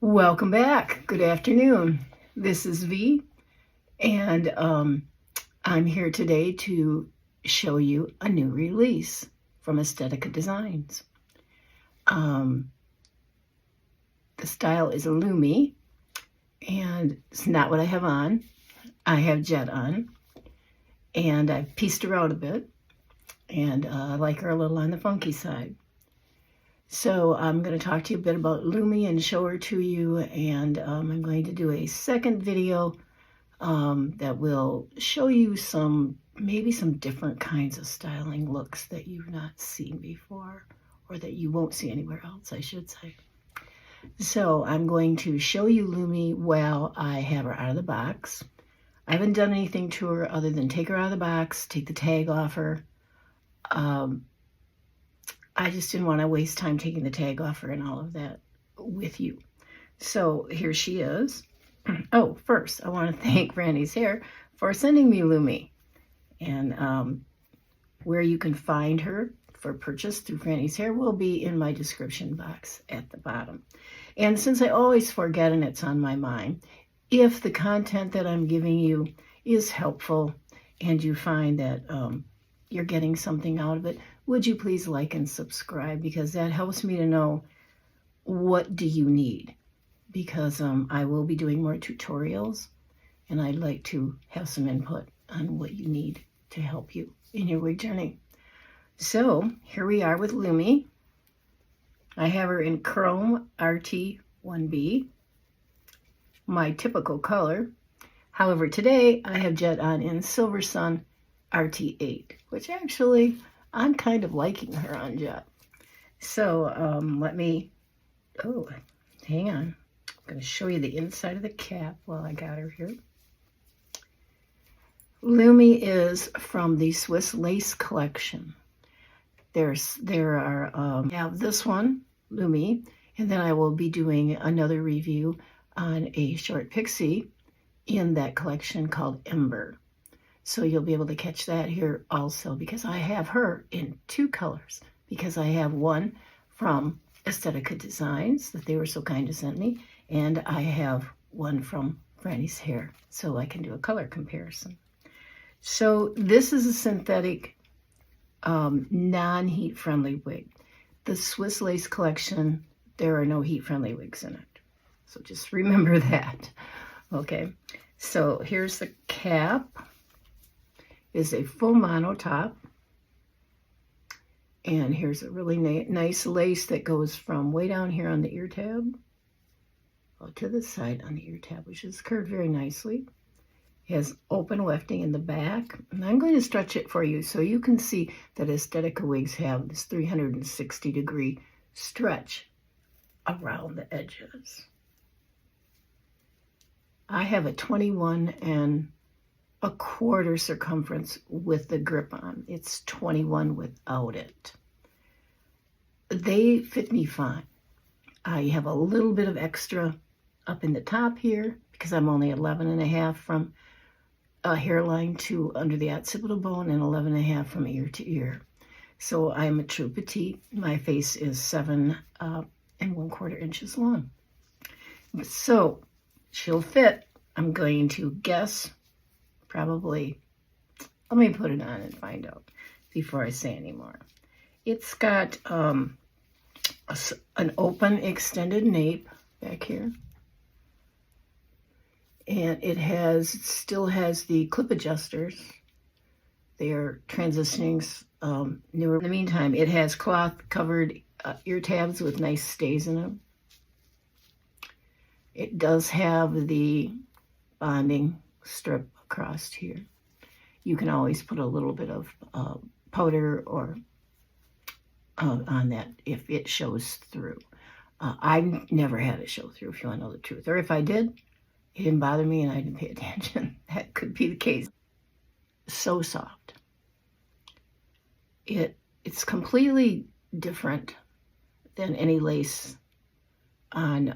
Welcome back. Good afternoon. This is V, and I'm here today to show you a new release from Estetica Designs. The style is Lumi, and it's not what I have on. I have Jet on, and I've pieced her out a bit, and I like her a little on the funky side. So I'm going to talk to you a bit about Lumi and show her to you, and I'm going to do a second video that will show you maybe some different kinds of styling looks that you've not seen before, or that you won't see anywhere else, I should say. So I'm going to show you Lumi while I have her out of the box. I haven't done anything to her other than take her out of the box, take the tag off her. I just didn't want to waste time taking the tag off her and all of that with you. So here she is. Oh, first, I want to thank Frannies Hair for sending me Lumi. And where you can find her for purchase through Frannies Hair will be in my description box at the bottom. And since I always forget and it's on my mind, if the content that I'm giving you is helpful and you find that you're getting something out of it, would you please like and subscribe, because that helps me to know what do you need, because I will be doing more tutorials and I'd like to have some input on what you need to help you in your wig journey. So here we are with Lumi. I have her in Chrome RT1B, my typical color. However, today I have Jet on in Silver Sun RT8, which actually I'm kind of liking her on Jet. So hang on. I'm going to show you the inside of the cap while I got her here. Lumi is from the Swiss Lace collection. I have this one, Lumi, and then I will be doing another review on a short pixie in that collection called Ember. So you'll be able to catch that here also, because I have her in two colors, because I have one from Estetica Designs that they were so kind to send me, and I have one from Frannies Hair, so I can do a color comparison. So this is a synthetic, non-heat friendly wig. The Swiss Lace collection, there are no heat friendly wigs in it. So just remember that. Okay, so here's the cap. Is a full mono top, and here's a really nice lace that goes from way down here on the ear tab to the side on the ear tab, which is curved very nicely. It has open wefting in the back, and I'm going to stretch it for you so you can see that Estetica wigs have this 360-degree stretch around the edges. I have a 21 1/4 circumference with the grip on. It's 21 without it. They fit me fine. I have a little bit of extra up in the top here because I'm only 11.5 from a hairline to under the occipital bone and 11.5 from ear to ear. So I'm a true petite. My face is 7 1/4 inches long. So she'll fit, I'm going to guess, probably, let me put it on and find out before I say any more. It's got an open extended nape back here. And it still has the clip adjusters. They are transitioning newer. In the meantime, it has cloth covered ear tabs with nice stays in them. It does have the bonding strip across here. You can always put a little bit of powder or on that if it shows through. I've never had it show through, if you want to know the truth. Or if I did, it didn't bother me and I didn't pay attention. That could be the case. So soft. It's completely different than any lace on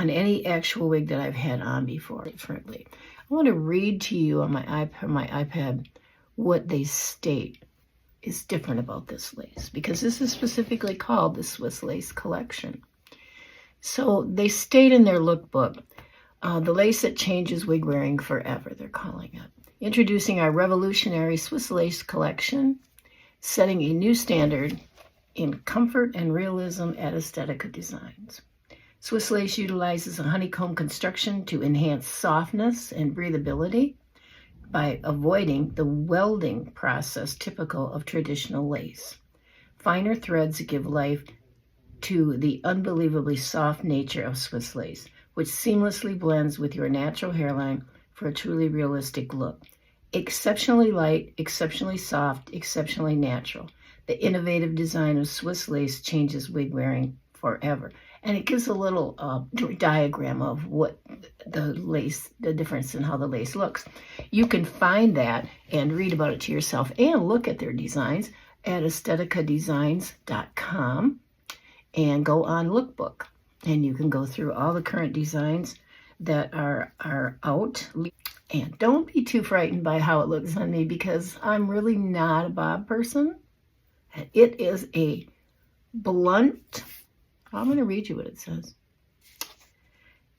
any actual wig that I've had on before. Differently, I want to read to you on my iPad what they state is different about this lace, because this is specifically called the Swiss Lace Collection. So they state in their lookbook, the lace that changes wig wearing forever, they're calling it. Introducing our revolutionary Swiss Lace Collection, setting a new standard in comfort and realism at Estetica Designs. Swiss lace utilizes a honeycomb construction to enhance softness and breathability by avoiding the welding process typical of traditional lace. Finer threads give life to the unbelievably soft nature of Swiss lace, which seamlessly blends with your natural hairline for a truly realistic look. Exceptionally light, exceptionally soft, exceptionally natural. The innovative design of Swiss lace changes wig wearing forever. And it gives a little diagram of what the difference in how the lace looks. You can find that and read about it to yourself and look at their designs at esteticadesigns.com and go on lookbook. And you can go through all the current designs that are out. And don't be too frightened by how it looks on me, because I'm really not a bob person. It is a blunt, I'm going to read you what it says.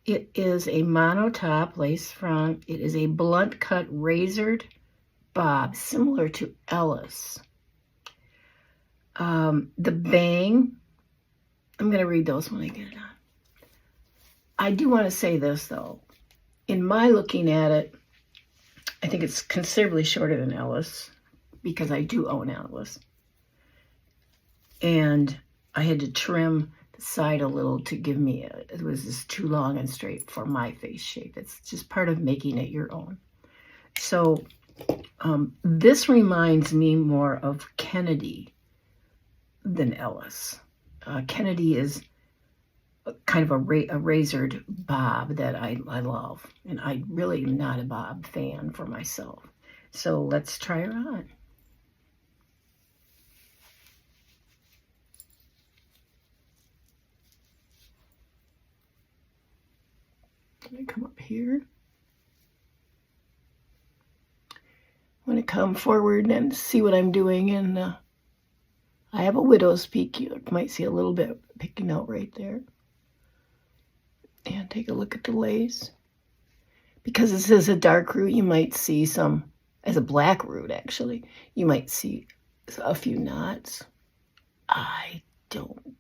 It is a monotop lace front. It is a blunt cut razored bob, similar to Ellis. The bang, I'm going to read those when I get it on. I do want to say this, though. In my looking at it, I think it's considerably shorter than Ellis, because I do own Ellis. And I had to trim the side a little to give me, it was just too long and straight for my face shape. It's just part of making it your own. So this reminds me more of Kennedy than Ellis. Kennedy is kind of a razored bob that I love. And I really am not a bob fan for myself. So let's try her on. Let me come up here. I want to come forward and see what I'm doing. And I have a widow's peak. You might see a little bit picking out right there. And take a look at the lace. Because this is a dark root, you might see some, as a black root actually, you might see a few knots.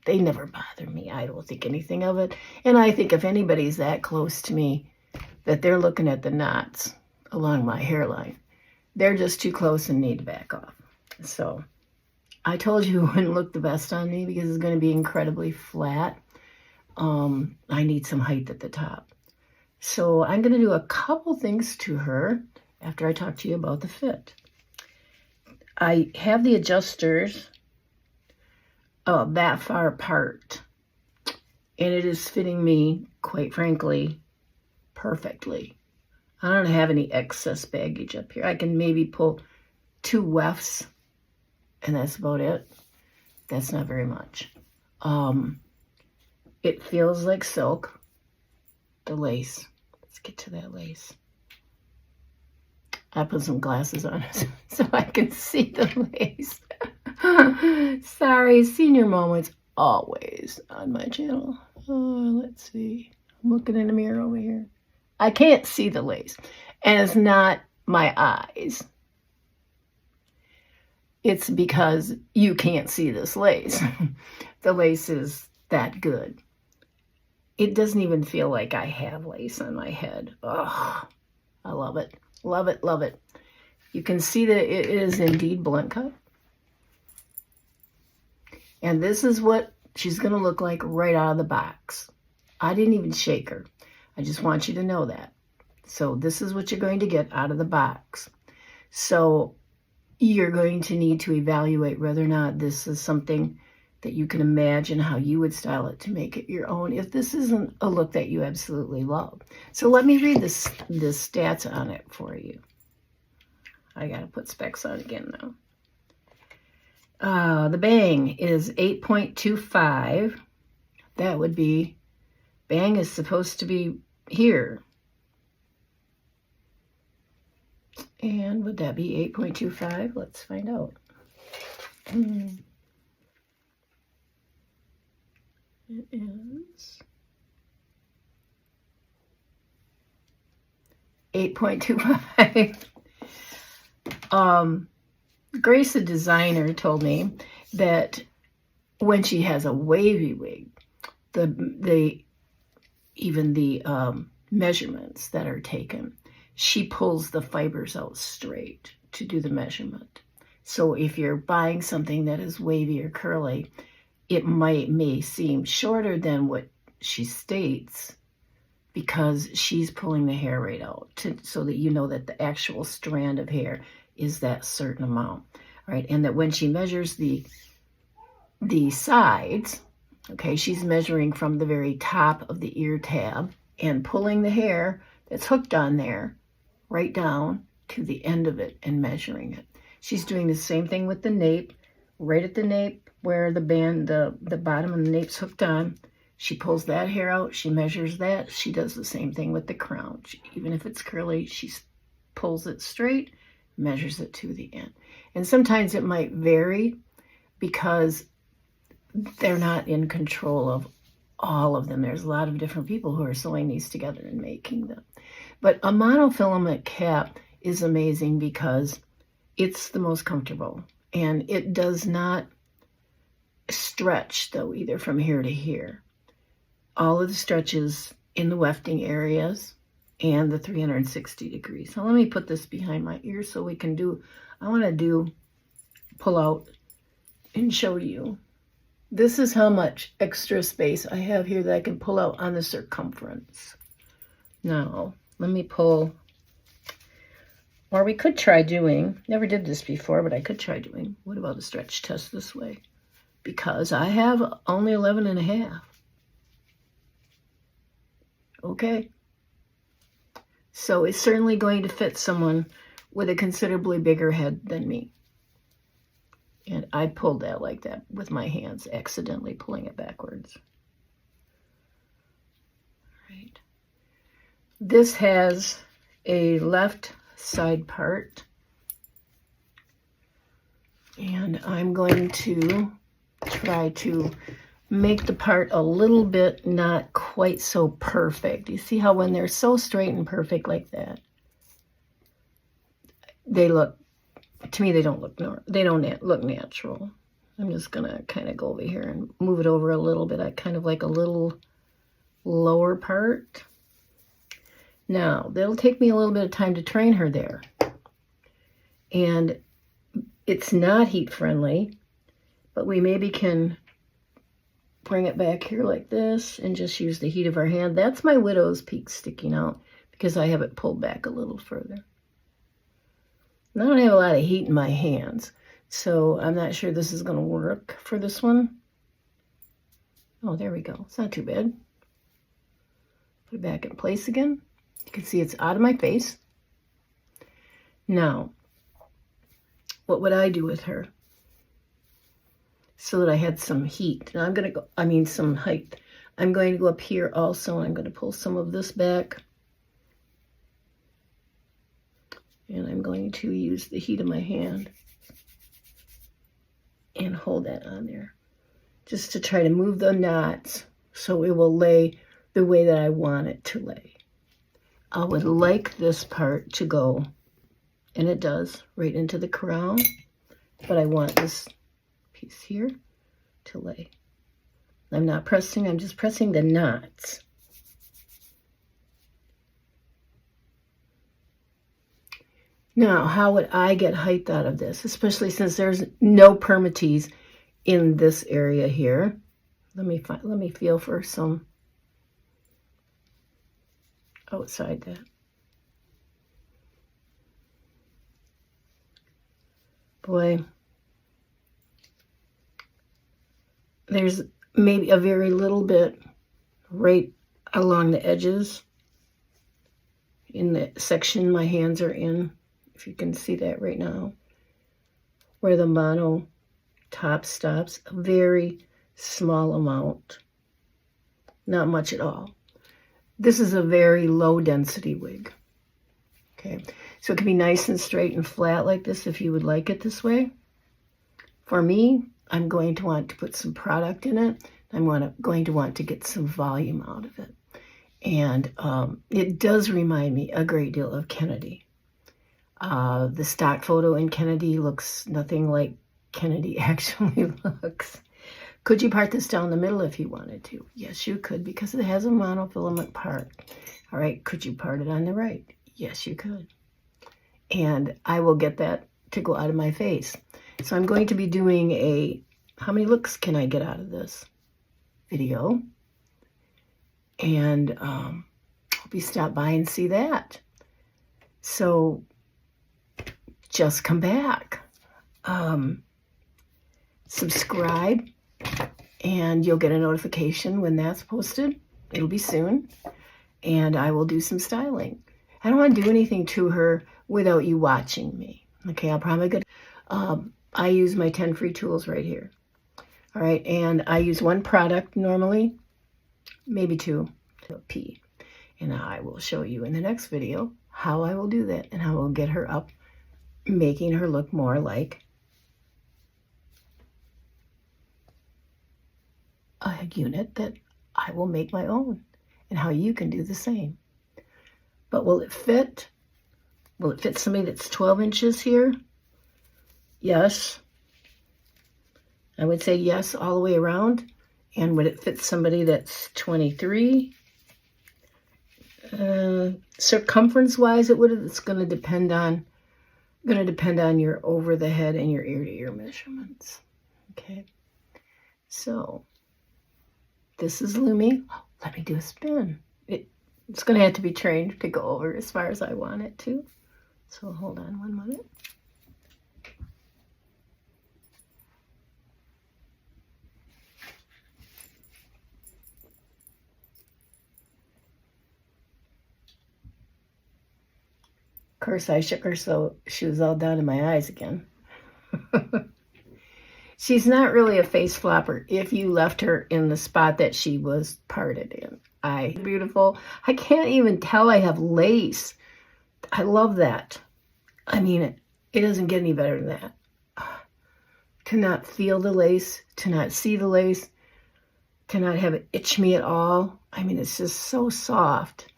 They never bother me. I don't think anything of it. And I think if anybody's that close to me that they're looking at the knots along my hairline, they're just too close and need to back off. So I told you it wouldn't look the best on me because it's going to be incredibly flat. I need some height at the top. So I'm going to do a couple things to her after I talk to you about the fit. I have the adjusters that far apart, and it is fitting me, quite frankly, perfectly. I don't have any excess baggage up here. I can maybe pull 2 wefts, and that's about it. That's not very much. It feels like silk, the lace. Let's get to that lace. I put some glasses on so I can see the lace. Sorry, senior moments always on my channel. Let's see. I'm looking in the mirror over here. I can't see the lace. And it's not my eyes. It's because you can't see this lace. The lace is that good. It doesn't even feel like I have lace on my head. Oh, I love it. Love it, love it. You can see that it is indeed blunt cut. And this is what she's going to look like right out of the box. I didn't even shake her. I just want you to know that. So this is what you're going to get out of the box. So you're going to need to evaluate whether or not this is something that you can imagine how you would style it to make it your own, if this isn't a look that you absolutely love. So let me read the stats on it for you. I got to put specs on again now. The bang is 8.25. That would be, bang is supposed to be here. And would that be 8.25? Let's find out. It is 8.25. Grace, the designer, told me that when she has a wavy wig, even the measurements that are taken, she pulls the fibers out straight to do the measurement. So if you're buying something that is wavy or curly, it may seem shorter than what she states because she's pulling the hair right out so that you know that the actual strand of hair is that certain amount, right? And that when she measures the sides, okay, she's measuring from the very top of the ear tab and pulling the hair that's hooked on there right down to the end of it and measuring it. She's doing the same thing with the nape, right at the nape where the bottom of the nape's hooked on. She pulls that hair out, she measures that. She does the same thing with the crown. Even if it's curly, she pulls it straight, measures it to the end. And sometimes it might vary because they're not in control of all of them. There's a lot of different people who are sewing these together and making them. But a monofilament cap is amazing because it's the most comfortable, and it does not stretch, though, either from here to here. All of the stretches in the wefting areas and the 360 degrees. Now let me put this behind my ear so we can I want to pull out and show you. This is how much extra space I have here that I can pull out on the circumference. Now, let me pull, or we could try doing, never did this before, but I could try doing, what about a stretch test this way? Because I have only 11 and a half. Okay. So it's certainly going to fit someone with a considerably bigger head than me. And I pulled that like that with my hands, accidentally pulling it backwards. Right. This has a left side part. And I'm going to try to make the part a little bit not quite so perfect. You see how when they're so straight and perfect like that, they look, to me, they don't look natural. I'm just gonna kind of go over here and move it over a little bit. I kind of like a little lower part. Now, that'll take me a little bit of time to train her there. And it's not heat friendly, but we maybe can bring it back here like this and just use the heat of our hand. That's my widow's peak sticking out because I have it pulled back a little further. And I don't have a lot of heat in my hands, so I'm not sure this is going to work for this one. Oh, there we go. It's not too bad. Put it back in place again. You can see it's out of my face. Now, what would I do with her so that I had some heat? Now I'm going to go, some height. I'm going to go up here also, and I'm going to pull some of this back. And I'm going to use the heat of my hand and hold that on there just to try to move the knots so it will lay the way that I want it to lay. I would like this part to go, and it does, right into the crown, but I want this piece here to lay. I'm not pressing, I'm just pressing the knots. Now, how would I get height out of this, especially since there's no permatease in this area here? Let me feel for some outside that. Boy, there's maybe a very little bit right along the edges in the section my hands are in. If you can see that right now, where the mono top stops, a very small amount, not much at all. This is a very low density wig. Okay, so it can be nice and straight and flat like this if you would like it this way. For me, I'm going to want to put some product in it. I'm going to want to get some volume out of it. And it does remind me a great deal of Kennedy. The stock photo in Kennedy looks nothing like Kennedy actually looks. Could you part this down the middle if you wanted to? Yes, you could, because it has a monofilament part. All right, could you part it on the right? Yes, you could. And I will get that to go out of my face. So I'm going to be doing a, how many looks can I get out of this video? And hope you stop by and see that. So just come back. Subscribe, and you'll get a notification when that's posted. It'll be soon. And I will do some styling. I don't want to do anything to her without you watching me. Okay, I'll probably get, I use my 10 free tools right here. All right, and I use one product normally, maybe two, P. And I will show you in the next video how I will do that and how I will get her up, making her look more like a unit that I will make my own, and how you can do the same. But will it fit? Will it fit somebody that's 12 inches here? Yes. I would say yes all the way around. And would it fit somebody that's 23? Circumference-wise, it would. It's going to depend on your over the head and your ear to ear measurements. Okay. So this is Lumi. Oh, let me do a spin. It's going to have to be trained to go over as far as I want it to. So hold on 1 minute. Of course, I shook her so she was all down to my eyes again. She's not really a face flopper if you left her in the spot that she was parted in. Beautiful. I can't even tell I have lace. I love that. I mean, it doesn't get any better than that. To not feel the lace, to not see the lace, to not have it itch me at all. I mean, it's just so soft.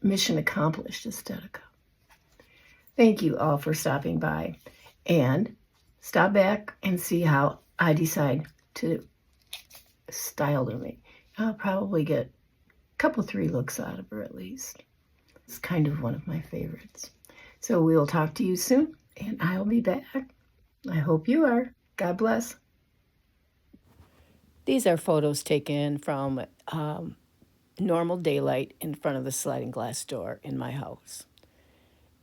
Mission accomplished, Estetica. Thank you all for stopping by. And stop back and see how I decide to style Lumi. I'll probably get a couple, 3 looks out of her at least. It's kind of one of my favorites. So we'll talk to you soon, and I'll be back. I hope you are. God bless. These are photos taken from normal daylight in front of the sliding glass door in my house.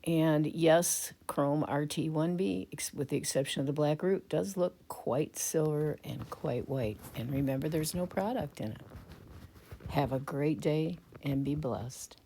And yes, Chrome RT1B, with the exception of the black root, does look quite silver and quite white. And remember, there's no product in it. Have a great day and be blessed.